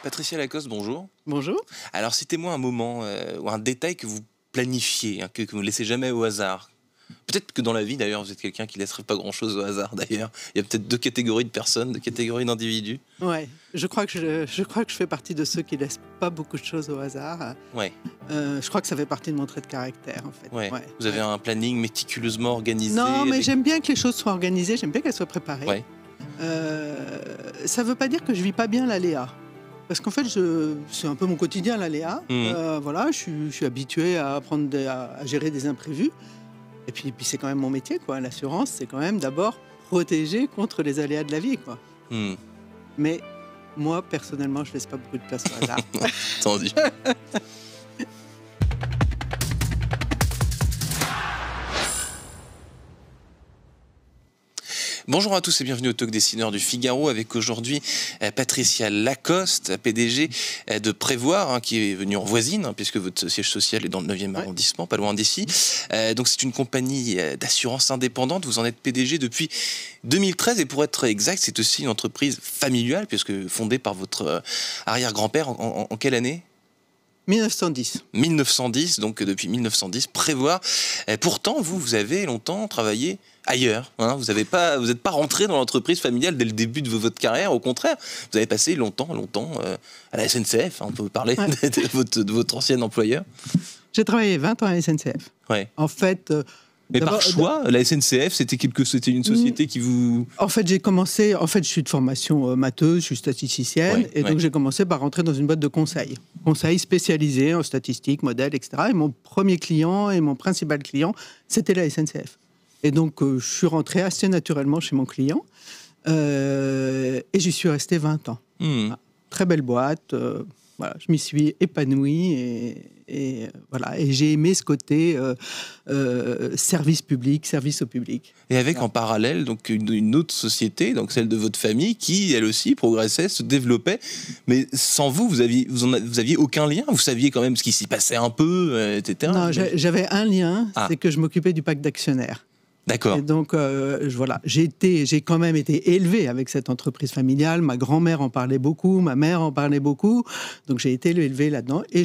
Patricia Lacoste, bonjour. Bonjour. Alors, citez-moi un moment ou un détail que vous planifiez, hein, que vous ne laissez jamais au hasard. Peut-être que dans la vie, d'ailleurs, vous êtes quelqu'un qui ne laisserait pas grand-chose au hasard, d'ailleurs. Il y a peut-être deux catégories de personnes, deux catégories d'individus. Ouais, je crois que je fais partie de ceux qui laissent pas beaucoup de choses au hasard. Ouais. Je crois que ça fait partie de mon trait de caractère, en fait. Ouais. Vous avez un planning méticuleusement organisé. Non, mais j'aime bien que les choses soient organisées, j'aime bien qu'elles soient préparées. Ouais. Ça veut pas dire que je vis pas bien l'aléa. Parce qu'en fait, c'est un peu mon quotidien, l'aléa. Voilà, je suis habitué à gérer des imprévus. Et puis c'est quand même mon métier, quoi. L'assurance, c'est quand même d'abord protéger contre les aléas de la vie, quoi. Mais moi, personnellement, je laisse pas beaucoup de place au hasard. Entendu. Bonjour à tous et bienvenue au Talk Dessineur du Figaro avec aujourd'hui Patricia Lacoste, PDG de Prévoir, hein, qui est venue en voisine, hein, puisque votre siège social est dans le 9e arrondissement, pas loin d'ici. Donc c'est une compagnie d'assurance indépendante, vous en êtes PDG depuis 2013 et pour être exact, c'est aussi une entreprise familiale, puisque fondée par votre arrière-grand-père en quelle année ? 1910. 1910, donc depuis 1910, Prévoir. Pourtant, vous avez longtemps travaillé ailleurs. Hein, vous n'êtes pas rentré dans l'entreprise familiale dès le début de votre carrière. Au contraire, vous avez passé longtemps à la SNCF. Hein, on peut parler de votre ancien employeur. J'ai travaillé 20 ans à la SNCF. Ouais. En fait... Mais par choix, la SNCF, c'était une société qui vous... En fait, je suis de formation matheuse, je suis statisticienne, donc j'ai commencé par rentrer dans une boîte de conseil spécialisé en statistiques, modèles, etc. Et mon premier client et mon principal client, c'était la SNCF. Et donc, je suis rentré assez naturellement chez mon client et j'y suis resté 20 ans. Voilà. Très belle boîte, voilà, je m'y suis épanoui et voilà, et j'ai aimé ce côté service public, service au public. Et avec en parallèle donc une autre société, donc celle de votre famille, qui elle aussi progressait, se développait, mais sans vous aviez aucun lien. Vous saviez quand même ce qui s'y passait un peu, etc. Non, j'avais un lien, c'est que je m'occupais du pacte d'actionnaires. D'accord. Et donc, voilà, j'ai quand même été élevé avec cette entreprise familiale. Ma grand-mère en parlait beaucoup, ma mère en parlait beaucoup. Donc, j'ai été élevé là-dedans et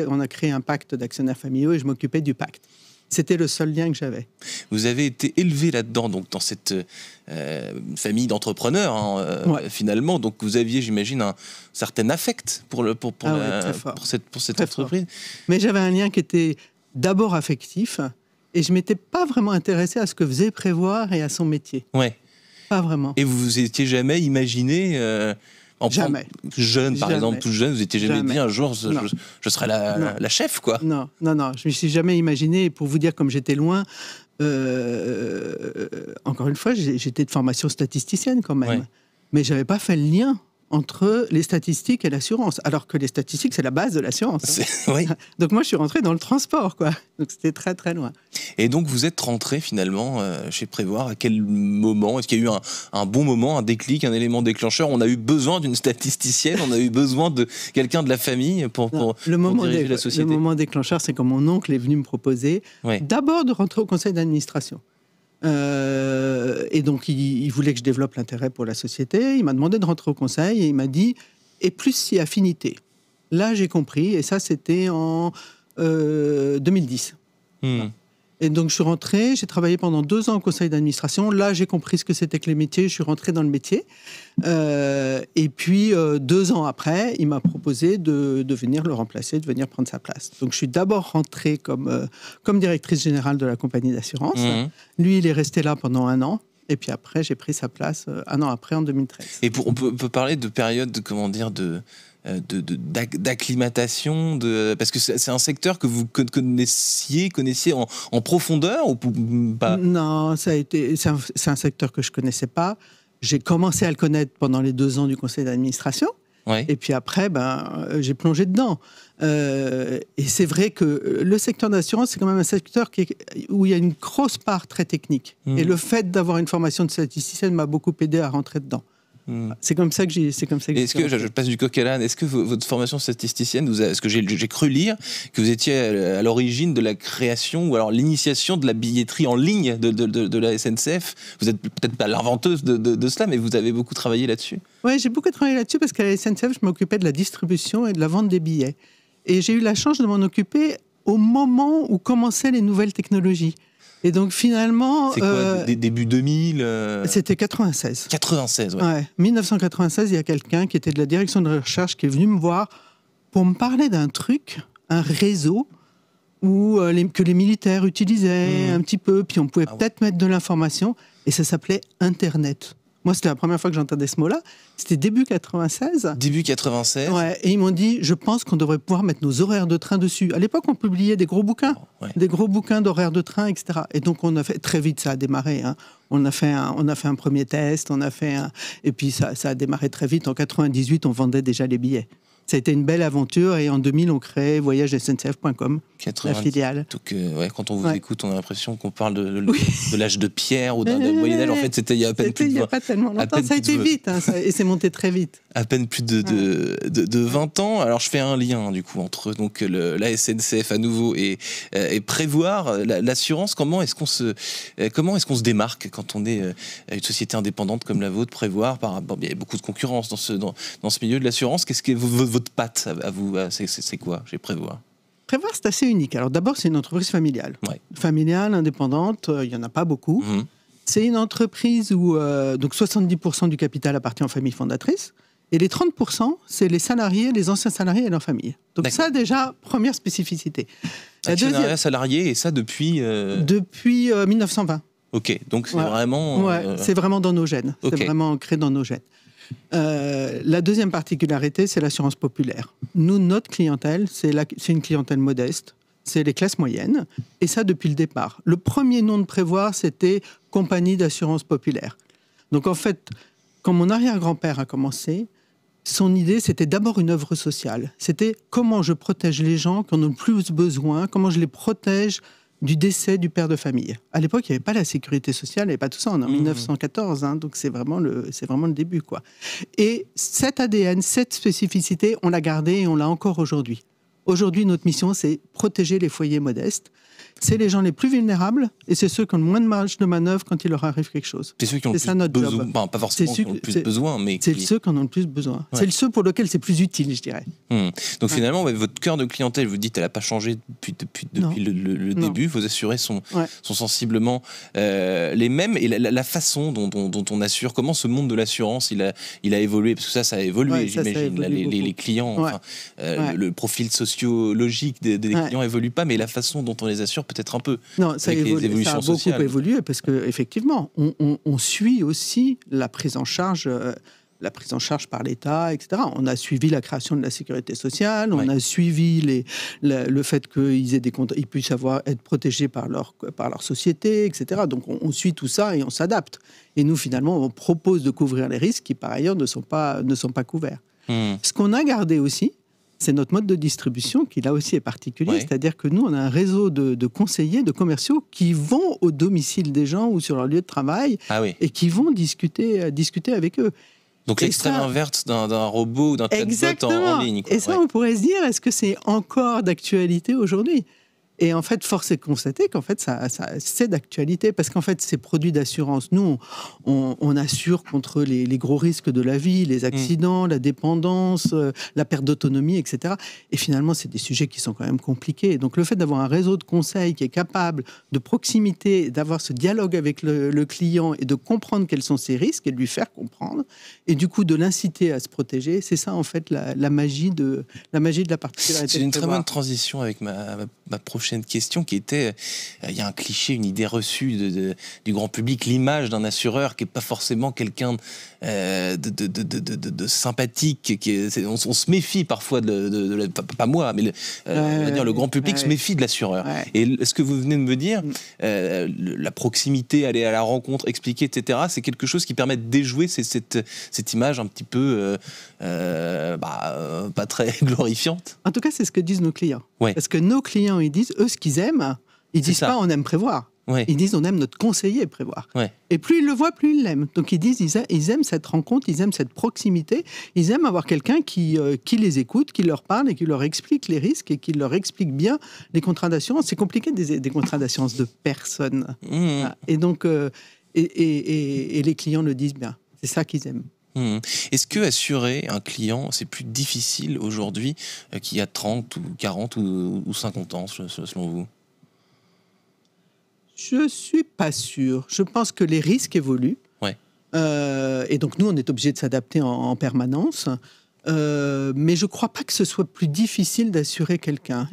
on a créé un pacte d'actionnaires familiaux et je m'occupais du pacte. C'était le seul lien que j'avais. Vous avez été élevé là-dedans, donc dans cette famille d'entrepreneurs, hein, finalement. Donc, vous aviez, j'imagine, un certain affect pour cette entreprise. Mais j'avais un lien qui était d'abord affectif. Et je ne m'étais pas vraiment intéressé à ce que faisait Prévoir et à son métier. Ouais. Pas vraiment. Et vous vous étiez jamais imaginé, jamais. Jeune, par exemple, tout jeune, vous étiez jamais dit un jour, je serai la chef, quoi. Non, je ne me suis jamais imaginé. Pour vous dire, comme j'étais loin, encore une fois, j'étais de formation statisticienne quand même. Ouais. Mais je n'avais pas fait le lien entre les statistiques et l'assurance, alors que les statistiques, c'est la base de l'assurance. Oui. Donc moi, je suis rentré dans le transport, quoi. Donc c'était très, très loin. Et donc, vous êtes rentré finalement chez Prévoir. À quel moment ? Est-ce qu'il y a eu un bon moment, un déclic, un élément déclencheur ? On a eu besoin d'une statisticienne, on a eu besoin de quelqu'un de la famille pour diriger la société. Le moment déclencheur, c'est quand mon oncle est venu me proposer d'abord de rentrer au conseil d'administration. Et donc, il voulait que je développe l'intérêt pour la société. Il m'a demandé de rentrer au conseil et il m'a dit « et plus si affinité ». Là, j'ai compris et ça, c'était en 2010. Et donc, je suis rentré, j'ai travaillé pendant 2 ans au conseil d'administration. Là, j'ai compris ce que c'était que les métiers, je suis rentré dans le métier. Et puis, 2 ans après, il m'a proposé de venir le remplacer, de venir prendre sa place. Donc, je suis d'abord rentrée comme directrice générale de la compagnie d'assurance. Lui, il est resté là pendant 1 an. Et puis après, j'ai pris sa place 1 an après, en 2013. Et on peut parler de période, d'acclimatation, parce que c'est un secteur que vous connaissiez en profondeur ou pas ? Non, c'est un secteur que je connaissais pas. J'ai commencé à le connaître pendant les 2 ans du conseil d'administration. Ouais. Et puis après, j'ai plongé dedans. Et c'est vrai que le secteur d'assurance, c'est quand même un secteur où il y a une grosse part très technique. Et le fait d'avoir une formation de statisticienne m'a beaucoup aidé à rentrer dedans. C'est comme ça que j'ai. Est-ce que, je passe du coq à l'âne, est-ce que votre formation statisticienne, est-ce que j'ai cru lire que vous étiez à l'origine de la création ou alors l'initiation de la billetterie en ligne de la SNCF? Vous êtes peut-être pas l'inventeuse de cela, mais vous avez beaucoup travaillé là-dessus. Oui, j'ai beaucoup travaillé là-dessus parce qu'à la SNCF, je m'occupais de la distribution et de la vente des billets. Et j'ai eu la chance de m'en occuper au moment où commençaient les nouvelles technologies. Et donc finalement... C'est quoi, début 2000 C'était 96. 96, ouais. Ouais. 1996, il y a quelqu'un qui était de la direction de recherche qui est venu me voir pour me parler d'un truc, un réseau que les militaires utilisaient un petit peu, puis on pouvait peut-être mettre de l'information, et ça s'appelait Internet. Moi, c'était la première fois que j'entendais ce mot-là. C'était début 96. Début 96. Ouais, et ils m'ont dit, je pense qu'on devrait pouvoir mettre nos horaires de train dessus. À l'époque, on publiait des gros bouquins, des gros bouquins d'horaires de train, etc. Et donc, on a fait très vite, ça a démarré. Hein. On a fait un premier test, et puis ça a démarré très vite. En 98, on vendait déjà les billets. Ça a été une belle aventure et en 2000, on crée voyagesncf.com, la filiale. Donc, quand on vous écoute, on a l'impression qu'on parle de l'âge de pierre ou d'un Moyen-Âge. En fait, c'était il y a à peine plus de 20 ans. Il n'y a pas tellement longtemps, ça a été vite et c'est monté très vite. À peine plus de 20 ans. Alors, je fais un lien, du coup, entre donc, la SNCF à nouveau et Prévoir. L'assurance, comment est-ce qu'on se démarque quand on est une société indépendante comme la vôtre, Prévoir, il y a beaucoup de concurrence dans ce milieu de l'assurance. Qu'est-ce que votre patte à vous, c'est quoi chez Prévoir? Prévoir, c'est assez unique. Alors d'abord, c'est une entreprise familiale. Familiale, indépendante, il n'y en a pas beaucoup. C'est une entreprise où donc 70% du capital appartient aux familles fondatrices et les 30%, c'est les salariés, les anciens salariés et leurs familles. Donc ça, déjà, première spécificité. Actionnariat salarié, et ça depuis Depuis 1920. Ok, donc c'est vraiment... c'est vraiment dans nos gènes. Okay. C'est vraiment ancré dans nos gènes. La deuxième particularité, c'est l'assurance populaire. Nous, notre clientèle, c'est une clientèle modeste, c'est les classes moyennes, et ça depuis le départ. Le premier nom de Prévoir, c'était Compagnie d'assurance populaire. Donc en fait, quand mon arrière-grand-père a commencé, son idée, c'était d'abord une œuvre sociale. C'était comment je protège les gens qui en ont le plus besoin, comment je les protège du décès du père de famille. À l'époque, il n'y avait pas la sécurité sociale, il n'y avait pas tout ça. On est en 1914, hein, donc c'est vraiment le début, quoi. Et cet ADN, cette spécificité, on l'a gardée et on l'a encore aujourd'hui. Aujourd'hui, notre mission, c'est protéger les foyers modestes. C'est les gens les plus vulnérables et c'est ceux qui ont le moins de marge de manœuvre quand il leur arrive quelque chose. C'est ceux qui ont le plus besoin, enfin, pas forcément qui ont le plus besoin, mais... C'est ceux qui en ont le plus besoin. Ouais. C'est ceux pour lesquels c'est plus utile, je dirais. Donc finalement, votre cœur de clientèle, vous dites, elle n'a pas changé depuis le début. Vos assurés sont sensiblement les mêmes. Et la façon dont on assure, comment ce monde de l'assurance, il a évolué, parce que ça a évolué, j'imagine. Les clients, le profil sociologique des clients évolue pas, mais la façon dont on les assure peut-être un peu. Non, ça a beaucoup évolué parce qu'effectivement, on suit aussi la prise en charge par l'État, etc. On a suivi la création de la sécurité sociale, on a suivi le fait qu'ils puissent être protégés par leur société, etc. Donc on suit tout ça et on s'adapte. Et nous, finalement, on propose de couvrir les risques qui, par ailleurs, ne sont pas couverts. Ce qu'on a gardé aussi, c'est notre mode de distribution qui, là aussi, est particulier. C'est-à-dire que nous, on a un réseau de conseillers, de commerciaux qui vont au domicile des gens ou sur leur lieu de travail et qui vont discuter avec eux. Donc l'extrême inverse d'un robot ou d'un chatbot en ligne. Et ça, on pourrait se dire, est-ce que c'est encore d'actualité aujourd'hui ? Et en fait, force est de constater qu'en fait, ça c'est d'actualité parce qu'en fait, ces produits d'assurance, nous, on assure contre les gros risques de la vie, les accidents, la dépendance, la perte d'autonomie, etc. Et finalement, c'est des sujets qui sont quand même compliqués. Donc, le fait d'avoir un réseau de conseil qui est capable de proximité, d'avoir ce dialogue avec le client et de comprendre quels sont ses risques et de lui faire comprendre, et du coup, de l'inciter à se protéger, c'est ça, en fait, la magie de la particularité. C'est une très bonne transition avec ma prochaine question qui était, il y a un cliché, une idée reçue du grand public, l'image d'un assureur qui n'est pas forcément quelqu'un de sympathique, on se méfie parfois pas moi, mais on va dire le grand public se méfie de l'assureur. Et ce que vous venez de me dire, la proximité, aller à la rencontre, expliquer, etc., c'est quelque chose qui permet de déjouer cette image un petit peu pas très glorifiante. En tout cas, c'est ce que disent nos clients. Parce que nos clients, ils disent, eux, ce qu'ils aiment, ils disent pas on aime Prévoir. Ouais. Ils disent on aime notre conseiller prévoir. Ouais. Et plus ils le voient, plus ils l'aiment. Donc ils disent ils aiment cette rencontre, ils aiment cette proximité, ils aiment avoir quelqu'un qui les écoute, qui leur parle et qui leur explique les risques et qui leur explique bien les contrats d'assurance. C'est compliqué des contrats d'assurance de personnes. Voilà. Et donc et les clients le disent bien. C'est ça qu'ils aiment. Est-ce que assurer un client, c'est plus difficile aujourd'hui qu'il y a 30 ou 40 ou 50 ans, selon vous? Je suis pas sûr. Je pense que les risques évoluent. Ouais. Et donc, nous, on est obligé de s'adapter en permanence. Mais je ne crois pas que ce soit plus difficile d'assurer quelqu'un.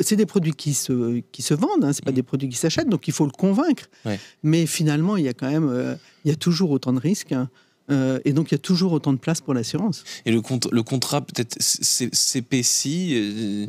C'est des produits qui se vendent, hein, ce n'est pas des produits qui s'achètent, donc il faut le convaincre. Ouais. Mais finalement, il y a quand même il y a toujours autant de risques. Hein. Et donc, il y a toujours autant de place pour l'assurance. Et le contrat peut-être s'épaissit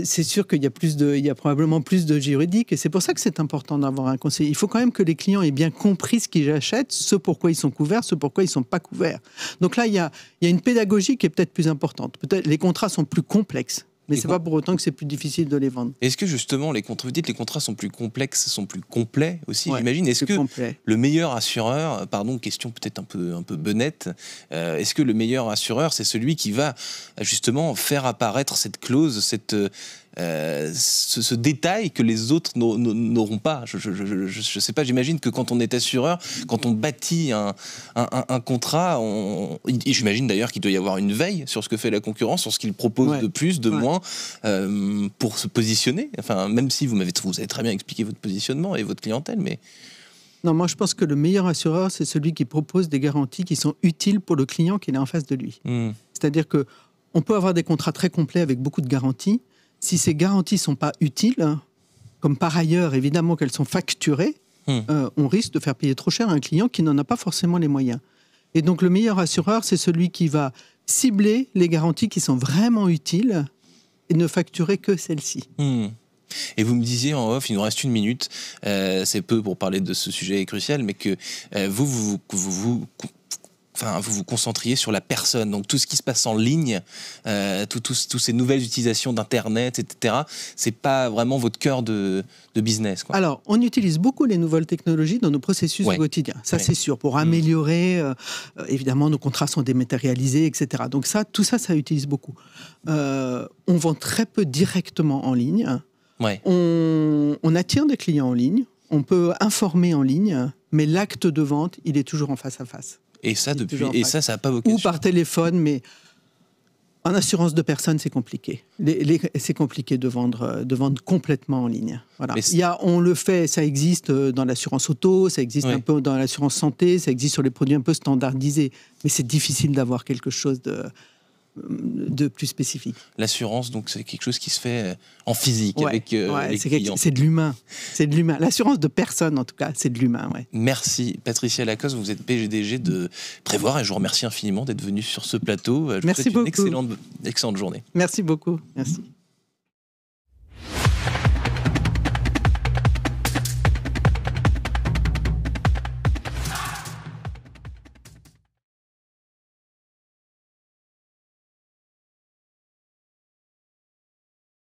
c'est sûr qu'il y a probablement plus de juridique. Et c'est pour ça que c'est important d'avoir un conseiller. Il faut quand même que les clients aient bien compris ce qu'ils achètent, ce pourquoi ils sont couverts, ce pourquoi ils ne sont pas couverts. Donc là, il y a une pédagogie qui est peut-être plus importante. Peut-être les contrats sont plus complexes. Mais ce n'est pas pour autant que c'est plus difficile de les vendre. Est-ce que justement, vous dites les contrats sont plus complexes, sont plus complets aussi, j'imagine. Est-ce que complet. Le meilleur assureur, pardon, question peut-être un peu benette, est-ce que le meilleur assureur, c'est celui qui va justement faire apparaître cette clause, ce détail que les autres n'auront pas? Je sais pas, j'imagine que quand on est assureur, quand on bâtit un contrat, j'imagine d'ailleurs qu'il doit y avoir une veille sur ce que fait la concurrence, sur ce qu'il propose de plus, de moins, pour se positionner. Enfin, même si vous avez très bien expliqué votre positionnement et votre clientèle, mais... Non, moi je pense que le meilleur assureur, c'est celui qui propose des garanties qui sont utiles pour le client qui est en face de lui. C'est-à-dire qu'on peut avoir des contrats très complets avec beaucoup de garanties. Si ces garanties ne sont pas utiles, comme par ailleurs, évidemment qu'elles sont facturées, on risque de faire payer trop cher à un client qui n'en a pas forcément les moyens. Et donc, le meilleur assureur, c'est celui qui va cibler les garanties qui sont vraiment utiles et ne facturer que celles-ci. Et vous me disiez en off, il nous reste 1 minute, c'est peu pour parler de ce sujet crucial, mais que vous vous concentriez sur la personne, donc tout ce qui se passe en ligne, toutes ces nouvelles utilisations d'Internet, etc. C'est pas vraiment votre cœur de business, quoi. Alors, on utilise beaucoup les nouvelles technologies dans nos processus au quotidien. Ça, c'est sûr, pour améliorer. Évidemment, nos contrats sont dématérialisés, etc. Donc tout ça utilise beaucoup. On vend très peu directement en ligne. On attire des clients en ligne. On peut informer en ligne, mais l'acte de vente, il est toujours en face à face. Et ça, ça n'a pas vocation. Ou par téléphone, mais en assurance de personnes, c'est compliqué. C'est compliqué de vendre complètement en ligne. Voilà. On le fait, ça existe dans l'assurance auto, ça existe un peu dans l'assurance santé, ça existe sur les produits un peu standardisés. Mais c'est difficile d'avoir quelque chose de plus spécifique. L'assurance, donc, c'est quelque chose qui se fait en physique avec les clients. C'est de l'humain. C'est de l'humain. L'assurance de personne, en tout cas, c'est de l'humain. Merci, Patricia Lacoste. Vous êtes PDG de Prévoir et je vous remercie infiniment d'être venue sur ce plateau. Merci beaucoup. Une excellente journée. Merci beaucoup. Merci.